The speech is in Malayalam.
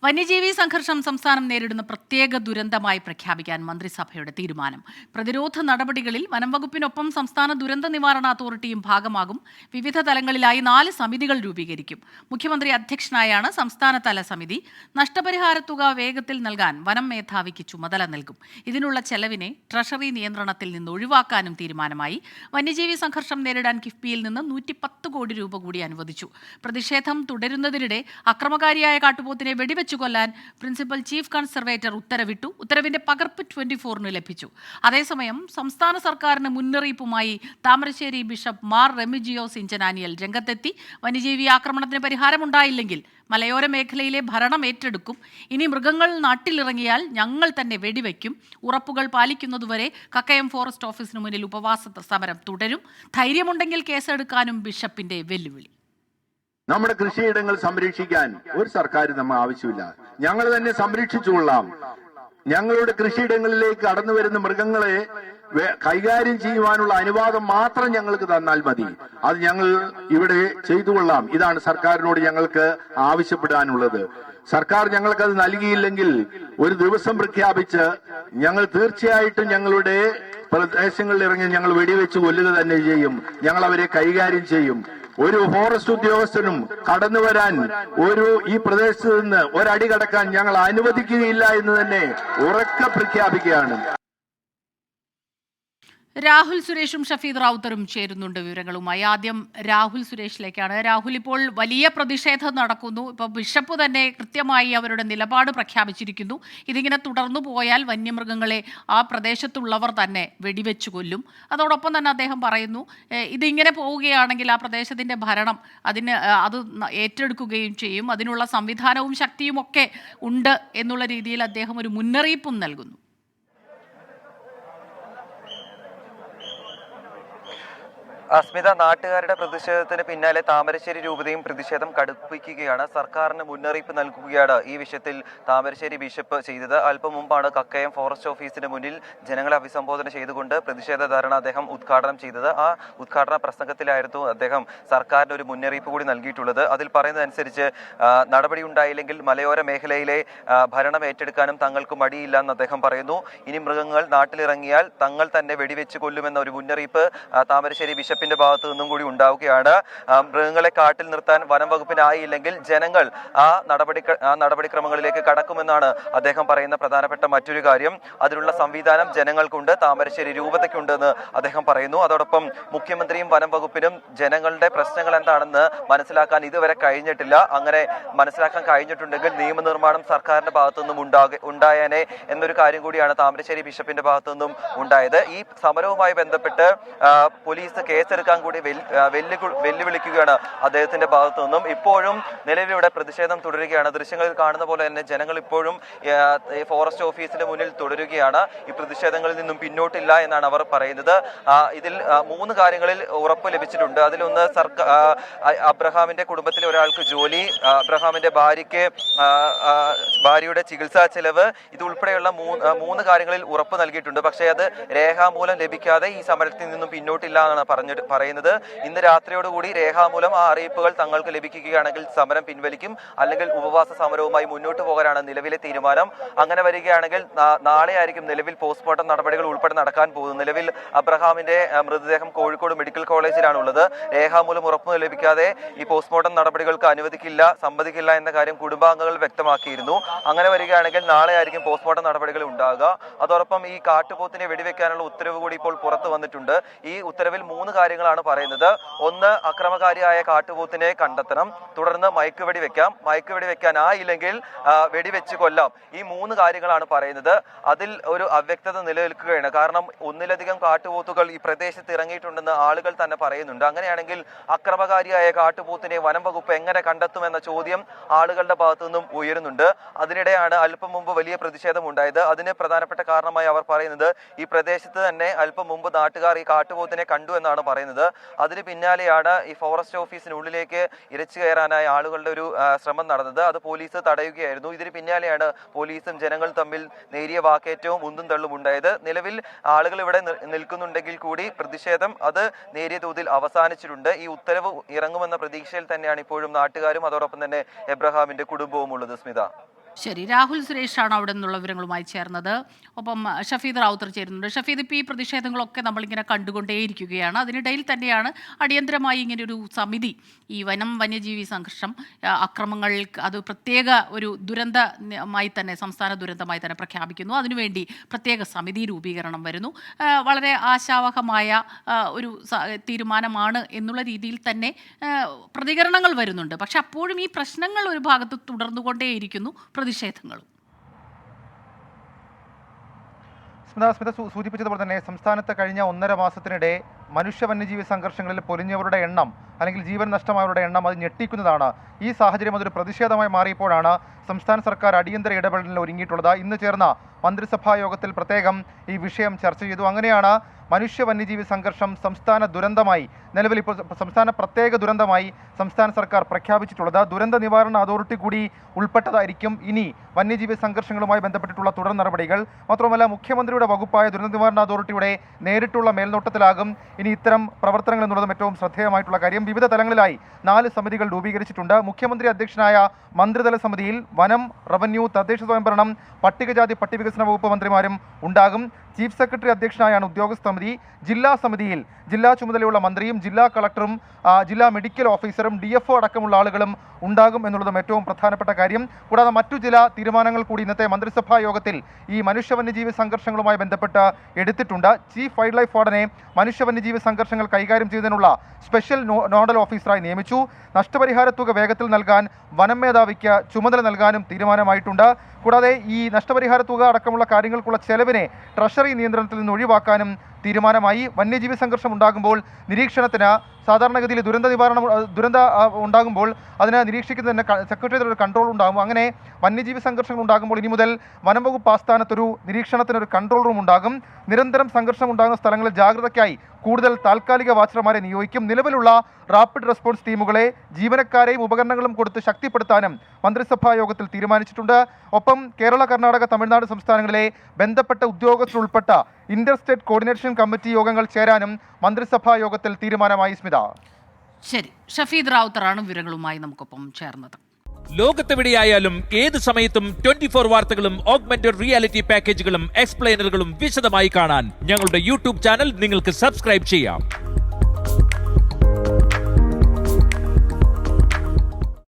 വന്യജീവി സംഘർഷം സംസ്ഥാനം നേരിടുന്ന പ്രത്യേക ദുരന്തമായി പ്രഖ്യാപിക്കാൻ മന്ത്രിസഭയുടെ തീരുമാനം. പ്രതിരോധ നടപടികളിൽ വനംവകുപ്പിനൊപ്പം സംസ്ഥാന ദുരന്ത നിവാരണ അതോറിറ്റിയും ഭാഗമാകും. വിവിധ തലങ്ങളിലായി 4 സമിതികൾ രൂപീകരിക്കും. മുഖ്യമന്ത്രി അധ്യക്ഷനായാണ് സംസ്ഥാനതല സമിതി. നഷ്ടപരിഹാര തുക വേഗത്തിൽ നൽകാൻ വനം മേധാവിക്ക് ചുമതല നൽകും. ഇതിനുള്ള ചെലവിനെ ട്രഷറി നിയന്ത്രണത്തിൽ നിന്ന് ഒഴിവാക്കാനും തീരുമാനമായി. വന്യജീവി സംഘർഷം നേരിടാൻ കിഫ്ബിയിൽ നിന്ന് 110 കോടി രൂപ കൂടി അനുവദിച്ചു. പ്രതിഷേധം തുടരുന്നതിനിടെ അക്രമകാരിയായ കാട്ടുപോത്തിനെ വെടിവെച്ചു കൊല്ലാൻ പ്രിൻസിപ്പൽ ചീഫ് കൺസർവേറ്റർ ഉത്തരവിട്ടു. ഉത്തരവിന്റെ പകർപ്പ് 24 ലഭിച്ചു. അതേസമയം സംസ്ഥാന സർക്കാരിന് മുന്നറിയിപ്പുമായി താമരശ്ശേരി ബിഷപ്പ് മാർ റെമിജിയോസ് ഇഞ്ചനാനിയൽ രംഗത്തെത്തി. വന്യജീവി ആക്രമണത്തിന് പരിഹാരമുണ്ടായില്ലെങ്കിൽ മലയോര മേഖലയിലെ ഭരണം ഏറ്റെടുക്കും. ഇനി മൃഗങ്ങൾ നാട്ടിലിറങ്ങിയാൽ ഞങ്ങൾ തന്നെ വെടിവെക്കും. ഉറപ്പുകൾ പാലിക്കുന്നതുവരെ കക്കയം ഫോറസ്റ്റ് ഓഫീസിന് മുന്നിൽ ഉപവാസ സമരം തുടരും. ധൈര്യമുണ്ടെങ്കിൽ കേസെടുക്കാനും ബിഷപ്പിന്റെ വെല്ലുവിളി. നമ്മുടെ കൃഷിയിടങ്ങൾ സംരക്ഷിക്കാൻ ഒരു സർക്കാർ നമ്മൾ ആവശ്യമില്ല, ഞങ്ങൾ തന്നെ സംരക്ഷിച്ചുകൊള്ളാം. ഞങ്ങളുടെ കൃഷിയിടങ്ങളിലേക്ക് കടന്നു വരുന്ന മൃഗങ്ങളെ കൈകാര്യം ചെയ്യുവാനുള്ള അനുവാദം മാത്രം ഞങ്ങൾക്ക് തന്നാൽ മതി. അത് ഞങ്ങൾ ഇവിടെ ചെയ്തുകൊള്ളാം. ഇതാണ് സർക്കാരിനോട് ഞങ്ങൾക്ക് ആവശ്യപ്പെടാനുള്ളത്. സർക്കാർ ഞങ്ങൾക്കത് നൽകിയില്ലെങ്കിൽ ഒരു ദിവസം പ്രഖ്യാപിച്ച് ഞങ്ങൾ തീർച്ചയായിട്ടും ഞങ്ങളുടെ പ്രദേശങ്ങളിൽ ഇറങ്ങി ഞങ്ങൾ വെടിവെച്ച് കൊല്ലുക തന്നെ ചെയ്യും. ഞങ്ങൾ അവരെ കൈകാര്യം ചെയ്യും. ഒരു ഫോറസ്റ്റ് ഉദ്യോഗസ്ഥനും കടന്നു വരാൻ ഈ പ്രദേശത്ത് നിന്ന് ഒരടി കടക്കാൻ ഞങ്ങൾ അനുവദിക്കുകയില്ല എന്ന് തന്നെ ഉറക്കെ പ്രഖ്യാപിക്കുകയാണ്. രാഹുൽ സുരേഷും ഷഫീദ് റാവുത്തറും ചേരുന്നുണ്ട് വിവരങ്ങളുമായി. ആദ്യം രാഹുൽ സുരേഷിലേക്കാണ്. രാഹുൽ, ഇപ്പോൾ വലിയ പ്രതിഷേധം നടക്കുന്നു. ഇപ്പോൾ ബിഷപ്പ് തന്നെ കൃത്യമായി അവരുടെ നിലപാട് പ്രഖ്യാപിച്ചിരിക്കുന്നു. ഇതിങ്ങനെ തുടർന്നു പോയാൽ വന്യമൃഗങ്ങളെ ആ പ്രദേശത്തുള്ളവർ തന്നെ വെടിവെച്ചു കൊല്ലും. അതോടൊപ്പം തന്നെ അദ്ദേഹം പറയുന്നു, ഇതിങ്ങനെ പോവുകയാണെങ്കിൽ ആ പ്രദേശത്തിൻ്റെ ഭരണം അത് ഏറ്റെടുക്കുകയും ചെയ്യും. അതിനുള്ള സംവിധാനവും ശക്തിയും ഒക്കെ ഉണ്ട് എന്നുള്ള രീതിയിൽ അദ്ദേഹം ഒരു മുന്നറിയിപ്പും നൽകുന്നു. അസ്മിത, നാട്ടുകാരുടെ പ്രതിഷേധത്തിന് പിന്നാലെ താമരശ്ശേരി രൂപതയും പ്രതിഷേധം കടുപ്പിക്കുകയാണ്. സർക്കാരിന് മുന്നറിയിപ്പ് നൽകുകയാണ് ഈ വിഷയത്തിൽ താമരശ്ശേരി ബിഷപ്പ് ചെയ്തത്. അല്പം മുമ്പാണ് കക്കയം ഫോറസ്റ്റ് ഓഫീസിന് മുന്നിൽ ജനങ്ങളെ അഭിസംബോധന ചെയ്തുകൊണ്ട് പ്രതിഷേധ ധർണ അദ്ദേഹം ഉദ്ഘാടനം ചെയ്തത്. ആ ഉദ്ഘാടന പ്രസംഗത്തിലായിരുന്നു അദ്ദേഹം സർക്കാരിന് ഒരു മുന്നറിയിപ്പ് കൂടി നൽകിയിട്ടുള്ളത്. അതിൽ പറയുന്നതനുസരിച്ച് നടപടി ഉണ്ടായില്ലെങ്കിൽ മലയോര മേഖലയിലെ ഭരണം ഏറ്റെടുക്കാനും തങ്ങൾക്ക് മടിയില്ല എന്ന് അദ്ദേഹം പറയുന്നു. ഇനി മൃഗങ്ങൾ നാട്ടിലിറങ്ങിയാൽ തങ്ങൾ തന്നെ വെടിവെച്ച് കൊല്ലുമെന്ന ഒരു മുന്നറിയിപ്പ് താമരശ്ശേരി ബിഷപ്പിന്റെ ഭാഗത്തു നിന്നും കൂടി ഉണ്ടാവുകയാണ്. മൃഗങ്ങളെ കാട്ടിൽ നിർത്താൻ വനം വകുപ്പിനായില്ലെങ്കിൽ ജനങ്ങൾ ആ നടപടിക്രമങ്ങളിലേക്ക് കടക്കുമെന്നാണ് അദ്ദേഹം പറയുന്ന പ്രധാനപ്പെട്ട മറ്റൊരു കാര്യം. അതിനുള്ള സംവിധാനം ജനങ്ങൾക്കുണ്ട്, താമരശ്ശേരി രൂപതയ്ക്കുണ്ടെന്ന് അദ്ദേഹം പറയുന്നു. അതോടൊപ്പം മുഖ്യമന്ത്രിയും വനം വകുപ്പിനും ജനങ്ങളുടെ പ്രശ്നങ്ങൾ എന്താണെന്ന് മനസ്സിലാക്കാൻ ഇതുവരെ കഴിഞ്ഞിട്ടില്ല. അങ്ങനെ മനസ്സിലാക്കാൻ കഴിഞ്ഞിട്ടുണ്ടെങ്കിൽ നിയമനിർമ്മാണം സർക്കാരിന്റെ ഭാഗത്തു നിന്നും ഉണ്ടായേനെ എന്നൊരു കാര്യം കൂടിയാണ് താമരശ്ശേരി ബിഷപ്പിന്റെ ഭാഗത്തു നിന്നും ഉണ്ടായത്. ഈ സമരവുമായി ബന്ധപ്പെട്ട് പോലീസ് കേസെടുക്കാൻ കൂടി വെല്ലുവിളിക്കുകയാണ് അദ്ദേഹത്തിന്റെ ഭാഗത്തു നിന്നും. ഇപ്പോഴും നിലവിലൂടെ പ്രതിഷേധം തുടരുകയാണ്. ദൃശ്യങ്ങളിൽ കാണുന്ന പോലെ തന്നെ ജനങ്ങൾ ഇപ്പോഴും ഫോറസ്റ്റ് ഓഫീസിന് മുന്നിൽ തുടരുകയാണ്. ഈ പ്രതിഷേധങ്ങളിൽ നിന്നും പിന്നോട്ടില്ല എന്നാണ് അവർ പറയുന്നത്. ഇതിൽ 3 കാര്യങ്ങളിൽ ഉറപ്പ് ലഭിച്ചിട്ടുണ്ട്. അതിലൊന്ന് അബ്രഹാമിന്റെ കുടുംബത്തിലെ ഒരാൾക്ക് ജോലി, അബ്രഹാമിന്റെ ഭാര്യയുടെ ചികിത്സാ ചെലവ്, ഇതുൾപ്പെടെയുള്ള 3 കാര്യങ്ങളിൽ ഉറപ്പ് നൽകിയിട്ടുണ്ട്. പക്ഷേ അത് രേഖാമൂലം ലഭിക്കാതെ ഈ സമരത്തിൽ നിന്നും പിന്നോട്ടില്ല എന്നാണ് പറയുന്നത്. ഇന്ന് രാത്രിയോടുകൂടി രേഖാമൂലം ആ അറിയിപ്പുകൾ തങ്ങൾക്ക് ലഭിക്കുകയാണെങ്കിൽ സമരം പിൻവലിക്കും, അല്ലെങ്കിൽ ഉപവാസ സമരവുമായി മുന്നോട്ട് പോകാനാണ് നിലവിലെ തീരുമാനം. അങ്ങനെ വരികയാണെങ്കിൽ നാളെ ആയിരിക്കും നിലവിൽ പോസ്റ്റ്മോർട്ടം നടപടികൾ ഉൾപ്പെടെ നടക്കാൻ പോകുന്നത്. നിലവിൽ അബ്രഹാമിന്റെ മൃതദേഹം കോഴിക്കോട് മെഡിക്കൽ കോളേജിലാണ് ഉള്ളത്. രേഖാമൂലം ഉറപ്പ് ലഭിക്കാതെ ഈ പോസ്റ്റ്മോർട്ടം നടപടികൾക്ക് സമ്മതിക്കില്ല എന്ന കാര്യം കുടുംബാംഗങ്ങൾ വ്യക്തമാക്കിയിരുന്നു. അങ്ങനെ വരികയാണെങ്കിൽ നാളെ ആയിരിക്കും പോസ്റ്റ്മോർട്ടം നടപടികൾ ഉണ്ടാകുക. അതോടൊപ്പം ഈ കാട്ടുപോത്തിനെ വെടിവെക്കാനുള്ള ഉത്തരവ് കൂടി ഇപ്പോൾ പുറത്തു വന്നിട്ടുണ്ട്. ഈ ഉത്തരവിൽ 3 കാര്യങ്ങളാണ് പറയുന്നത്. ഒന്ന്, അക്രമകാരിയായ കാട്ടുപോത്തിനെ കണ്ടെത്തണം. തുടർന്ന് മയക്കുവെടി വെക്കാനായില്ലെങ്കിൽ വെടിവെച്ച് കൊല്ലാം. ഈ 3 കാര്യങ്ങളാണ് പറയുന്നത്. അതിൽ ഒരു അവ്യക്തത നിലനിൽക്കുകയാണ്. കാരണം ഒന്നിലധികം കാട്ടുപോത്തുകൾ ഈ പ്രദേശത്ത് ഇറങ്ങിയിട്ടുണ്ടെന്ന് ആളുകൾ തന്നെ പറയുന്നുണ്ട്. അങ്ങനെയാണെങ്കിൽ അക്രമകാരിയായ കാട്ടുപോത്തിനെ വനം വകുപ്പ് എങ്ങനെ കണ്ടെത്തുമെന്ന ചോദ്യം ആളുകളുടെ ഭാഗത്തു നിന്നും ഉയരുന്നുണ്ട്. അതിനിടെയാണ് അല്പം മുമ്പ് വലിയ പ്രതിഷേധം ഉണ്ടായത്. അതിന് പ്രധാനപ്പെട്ട കാരണമായി അവർ പറയുന്നത്, ഈ പ്രദേശത്ത് തന്നെ അല്പം മുമ്പ് നാട്ടുകാർ ഈ കാട്ടുപോത്തിനെ കണ്ടു എന്നാണ് പറയുന്നത്. അതിന് പിന്നാലെയാണ് ഈ ഫോറസ്റ്റ് ഓഫീസിനുള്ളിലേക്ക് ഇരച്ചു കയറാനായി ആളുകളുടെ ഒരു ശ്രമം നടന്നത്. അത് പോലീസ് തടയുകയായിരുന്നു. ഇതിന് പിന്നാലെയാണ് പോലീസും ജനങ്ങൾ തമ്മിൽ നേരിയ വാക്കേറ്റവും ഉന്തും തള്ളും ഉണ്ടായത്. നിലവിൽ ആളുകൾ ഇവിടെ നിൽക്കുന്നുണ്ടെങ്കിൽ കൂടി പ്രതിഷേധം അത് നേരിയ തോതിൽ അവസാനിച്ചിട്ടുണ്ട്. ഈ ഉത്തരവ് ഇറങ്ങുമെന്ന പ്രതീക്ഷയിൽ തന്നെയാണ് ഇപ്പോഴും നാട്ടുകാരും അതോടൊപ്പം തന്നെ എബ്രഹാമിന്റെ കുടുംബവും ഉള്ളത്. സ്മിത. ശരി, രാഹുൽ സുരേഷാണ് അവിടെ നിന്നുള്ള വിവരങ്ങളുമായി ചേർന്നത്. ഒപ്പം ഷഫീദ് റാവുത്തർ ചേരുന്നുണ്ട്. ഷഫീദ്, ഇപ്പോൾ ഈ പ്രതിഷേധങ്ങളൊക്കെ നമ്മളിങ്ങനെ കണ്ടുകൊണ്ടേയിരിക്കുകയാണ്. അതിനിടയിൽ തന്നെയാണ് അടിയന്തരമായി ഇങ്ങനെ ഒരു സമിതി, ഈ വന്യജീവി സംഘർഷം, അക്രമങ്ങൾ, അത് പ്രത്യേക ഒരു ദുരന്തമായി തന്നെ, സംസ്ഥാന ദുരന്തമായി തന്നെ പ്രഖ്യാപിക്കുന്നു. അതിനുവേണ്ടി പ്രത്യേക സമിതി രൂപീകരണം വരുന്നു. വളരെ ആശാവഹമായ ഒരു തീരുമാനമാണ് എന്നുള്ള രീതിയിൽ തന്നെ പ്രതികരണങ്ങൾ വരുന്നുണ്ട്. പക്ഷെ അപ്പോഴും ഈ പ്രശ്നങ്ങൾ ഒരു ഭാഗത്ത് തുടർന്നുകൊണ്ടേയിരിക്കുന്നു, പ്രതിഷേധങ്ങളും. സ്മിത സൂചിപ്പിച്ചതുപോലെ തന്നെ സംസ്ഥാനത്ത് കഴിഞ്ഞ 1.5 മാസത്തിനിടെ മനുഷ്യ വന്യജീവി സംഘർഷങ്ങളിൽ പൊലിഞ്ഞവരുടെ എണ്ണം അല്ലെങ്കിൽ ജീവൻ നഷ്ടമായവരുടെ എണ്ണം അത് ഞെട്ടിക്കുന്നതാണ്. ഈ സാഹചര്യം അതൊരു പ്രതിഷേധമായി മാറിയപ്പോഴാണ് സംസ്ഥാന സർക്കാർ അടിയന്തര ഇടപെടലിന് ഒരുങ്ങിയിട്ടുള്ളത്. ഇന്ന് ചേർന്ന മന്ത്രിസഭാ യോഗത്തിൽ പ്രത്യേകം ഈ വിഷയം ചർച്ച ചെയ്തു. അങ്ങനെയാണ് മനുഷ്യ വന്യജീവി സംഘർഷം സംസ്ഥാന ദുരന്തമായി, നിലവിൽ ഇപ്പോൾ സംസ്ഥാന പ്രത്യേക ദുരന്തമായി സംസ്ഥാന സർക്കാർ പ്രഖ്യാപിച്ചിട്ടുള്ളത്. ദുരന്ത നിവാരണ അതോറിറ്റി കൂടി ഉൾപ്പെട്ടതായിരിക്കും ഇനി വന്യജീവി സംഘർഷങ്ങളുമായി ബന്ധപ്പെട്ടിട്ടുള്ള തുടർ നടപടികൾ. മാത്രമല്ല, മുഖ്യമന്ത്രിയുടെ വകുപ്പായ ദുരന്ത നിവാരണ അതോറിറ്റിയുടെ നേരിട്ടുള്ള മേൽനോട്ടത്തിലാകും ഇനി ഇത്തരം പ്രവർത്തനങ്ങൾ എന്നുള്ളതും ഏറ്റവും ശ്രദ്ധേയമായിട്ടുള്ള കാര്യം. വിവിധ തലങ്ങളിലായി 4 സമിതികൾ രൂപീകരിച്ചിട്ടുണ്ട്. മുഖ്യമന്ത്രി അധ്യക്ഷനായ മന്ത്രിതല സമിതിയിൽ വനം, റവന്യൂ, തദ്ദേശ സ്വയംഭരണം, പട്ടികജാതി പട്ടികവികസന വകുപ്പ് മന്ത്രിമാരും ഉണ്ടാകും. ചീഫ് സെക്രട്ടറി അധ്യക്ഷനായാണ് ഉദ്യോഗസ്ഥ സമിതി. ജില്ലാ സമിതിയിൽ ജില്ലാ ചുമതലയുള്ള മന്ത്രിയും ജില്ലാ കളക്ടറും ജില്ലാ മെഡിക്കൽ ഓഫീസറും DFO അടക്കമുള്ള ആളുകളും ഉണ്ടാകും എന്നുള്ളതും ഏറ്റവും പ്രധാനപ്പെട്ട കാര്യം. കൂടാതെ മറ്റു ചില തീരുമാനങ്ങൾ കൂടി ഇന്നത്തെ മന്ത്രിസഭാ യോഗത്തിൽ ഈ മനുഷ്യ വന്യജീവി സംഘർഷങ്ങളുമായി ബന്ധപ്പെട്ട് എടുത്തിട്ടുണ്ട്. ചീഫ് വൈൽഡ് ലൈഫ് വാർഡനെ മനുഷ്യ വന്യജീവി സംഘർഷങ്ങൾ കൈകാര്യം ചെയ്യുന്നതിനുള്ള സ്പെഷ്യൽ നോഡൽ ഓഫീസറായി നിയമിച്ചു. നഷ്ടപരിഹാര തുക വേഗത്തിൽ നൽകാൻ വനം മേധാവിക്ക് ചുമതല നൽകാനും തീരുമാനമായിട്ടുണ്ട്. കൂടാതെ ഈ നഷ്ടപരിഹാര തുക അടക്കമുള്ള കാര്യങ്ങൾക്കുള്ള ചെലവിനെ ട്രഷറി നിയന്ത്രണത്തിൽ നിന്ന് ഒഴിവാക്കാനും തീരുമാനമായി. വന്യജീവി സംഘർഷം ഉണ്ടാകുമ്പോൾ നിരീക്ഷണത്തിന് സാധാരണഗതിയിൽ ദുരന്ത ഉണ്ടാകുമ്പോൾ അതിനെ നിരീക്ഷിക്കുന്നതിന് സെക്രട്ടറിയുടെ ഒരു കൺട്രോൾ ഉണ്ടാകും. അങ്ങനെ വന്യജീവി സംഘർഷങ്ങൾ ഉണ്ടാകുമ്പോൾ ഇനി മുതൽ വനംവകുപ്പ് ആസ്ഥാനത്തൊരു നിരീക്ഷണത്തിനൊരു കൺട്രോൾ റൂം ഉണ്ടാകും. നിരന്തരം സംഘർഷം ഉണ്ടാകുന്ന സ്ഥലങ്ങളിൽ ജാഗ്രതയ്ക്കായി കൂടുതൽ താൽക്കാലിക വാച്ചർമാരെ നിയോഗിക്കും. നിലവിലുള്ള റാപ്പിഡ് റെസ്പോൺസ് ടീമുകളെ ജീവനക്കാരെയും ഉപകരണങ്ങളും കൊടുത്ത് ശക്തിപ്പെടുത്താനും മന്ത്രിസഭാ യോഗത്തിൽ തീരുമാനിച്ചിട്ടുണ്ട്. ഒപ്പം കേരള, കർണാടക, തമിഴ്നാട് സംസ്ഥാനങ്ങളിലെ ബന്ധപ്പെട്ട ഉദ്യോഗസ്ഥർ ഉൾപ്പെട്ട ഇന്റർ സ്റ്റേറ്റ് കോർഡിനേഷൻ കമ്മിറ്റി യോഗങ്ങൾ ചേരാനും മന്ത്രിസഭാ യോഗത്തിൽ തീരുമാനമായി. സ്മിത, ശരി, ഷഫീദ് റാവുത്തറാണ് വിവരങ്ങളുമായി നമുക്കൊപ്പം ചേർന്നത്. ലോകത്തെവിടെയായാലും ഏത് സമയത്തും 24 വാർത്തകളും ഓഗ്മെന്റഡ് റിയാലിറ്റി പാക്കേജുകളും എക്സ്പ്ലെയിനറുകളും വിശദമായി കാണാൻ ഞങ്ങളുടെ യൂട്യൂബ് ചാനൽ നിങ്ങൾക്ക് സബ്സ്ക്രൈബ് ചെയ്യാം.